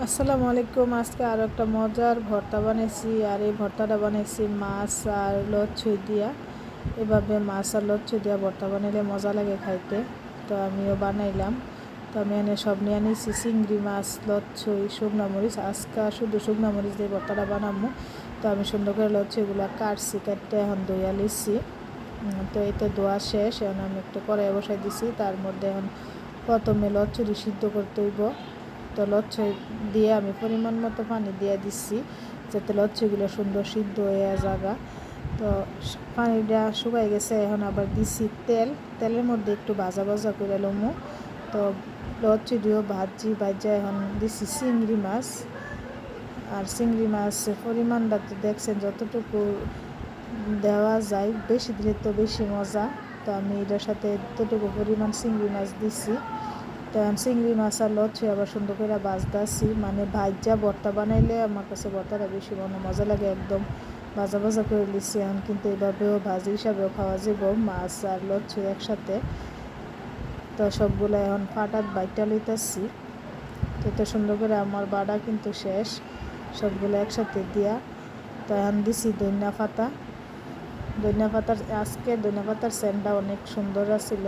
আসসালামু আলাইকুম। আজকে আরও একটা মজার ভর্তা বানাইছি, আর এই ভর্তাটা বানাইছি মাছ আর লচ্ছই দিয়া। এভাবে মাছ আর লচ্ছই দিয়া ভর্তা বানাইলে মজা লাগে খাইতে, তো আমিও বানাইলাম। তো আমি এনে সব নিয়ে নিয়েছি, চিংড়ি মাছ, লচ্ছই, শুকনা মরিচ। আজকে শুধু শুকনা মরিচ দিয়ে ভর্তাটা বানাবো। তো আমি সুন্দর করে লচ্ছইগুলো কাটছি, কাটতে এখন ধুইয়া লিছি। তো এই তো ধোয়া শেষ। এখন আমি একটু কড়াই বসাই দিছি, তার মধ্যে এখন প্রথমে লচ্ছুরি সিদ্ধ করতে হইব। তো লচ্ছই দিয়ে আমি পরিমাণ মতো পানি দিয়ে দিচ্ছি, যাতে লচ্ছইগুলো সুন্দর সিদ্ধ হয়ে জায়গা। তো পানিটা শুকাই গেছে, এখন আবার দিছি তেলের মধ্যে একটু ভাজা ভাজা করে লমু। তো লচ্ছি দিয়েও ভাজা এখন দিছি চিংড়ি মাছ। আর চিংড়ি মাছের পরিমাণটা তো দেখছেন, যতটুকু দেওয়া যায়, বেশি দিলে তো বেশি মজা। তো আমি এটার সাথে এতটুকু পরিমাণ চিংড়ি মাছ দিছি। তো চিংড়ি মাছ আর লচ্ছই আবার সুন্দর করে ভাজতেছি, মানে ভাজা ভর্তা বানাইলে আমার কাছে ভর্তাটা বেশি মজা লাগে। একদম ভাজা ভাজা করে লিছি এখন, কিন্তু এভাবেও ভাজি হিসাবেও খাওয়া যাব মাছ আর লচ্ছই একসাথে। তো সবগুলো এখন ফাটাত বাইটা লইতেছি। তো এটা সুন্দর করে আমার বাড়া কিন্তু শেষ, সবগুলো একসাথে দিয়া। তো এখন দিছি ধনিয়া পাতার আজকে ধনিয়া পাতার সেন্টটা অনেক সুন্দর ছিল।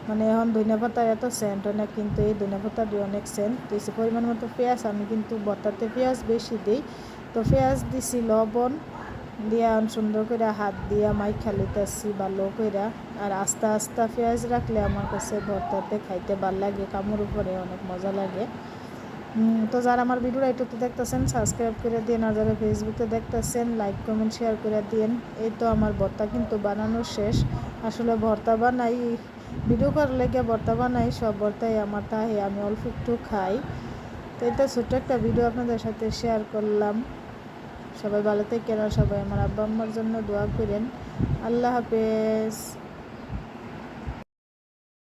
মানে এখন ধনিয়া পাতার এত সেন্ট হয় না, কিন্তু এই ধনিয়া পাতা দিয়ে অনেক সেন্ট দিয়েছি। পরিমাণ মতো পেঁয়াজ, আমি কিন্তু ভর্তাতে পেঁয়াজ বেশি দিই। তো পেঁয়াজ দিছি, লবণ দিয়া সুন্দর করে হাত দিয়া মাইখা লইতেছি ভালো করে। আর আস্তে আস্তে পেঁয়াজ রাখলে আমার কাছে ভর্তাতে খাইতে ভাল লাগে, কামড় উপরে অনেক মজা লাগে। তো যারা আমার ভিডিওটা ইউটিউবে দেখতেছেন সাবস্ক্রাইব করে দিন, আর যারা ফেসবুকে দেখতেছেন লাইক কমেন্ট শেয়ার করে দিন। এই তো আমার ভর্তা কিন্তু বানানো শেষ। আসলে ভর্তা বানাই, ভিডিও করার লেগে ভর্তা বানাই, সব ভর্তাই আমার তাই, আমি অল্প একটু খাই। তো এটা ছোট্ট একটা ভিডিও আপনাদের সাথে শেয়ার করলাম। সবাই ভালো থাকেন, আর সবাই আমার আব্বা আম্মার জন্য দোয়া করেন। আল্লাহ হাফেজ।